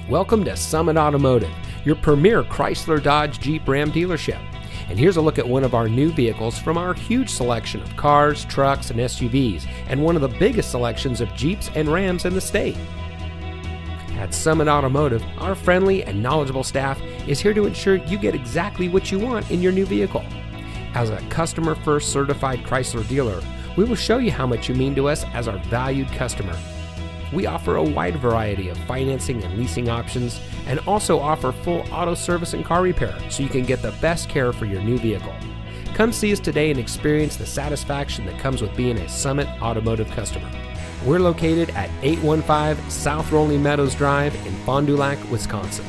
Welcome to Summit Automotive, your premier Chrysler Dodge Jeep Ram dealership. And here's a look at one of our new vehicles from our huge selection of cars, trucks, and SUVs, and one of the biggest selections of Jeeps and Rams in the state. At Summit Automotive, our friendly and knowledgeable staff is here to ensure you get exactly what you want in your new vehicle. As a customer-first certified Chrysler dealer, we will show you how much you mean to us as our valued customer. We offer a wide variety of financing and leasing options and also offer full auto service and car repair so you can get the best care for your new vehicle. Come see us today and experience the satisfaction that comes with being a Summit Automotive customer. We're located at 815 South Rolling Meadows Drive in Fond Du Lac, Wisconsin.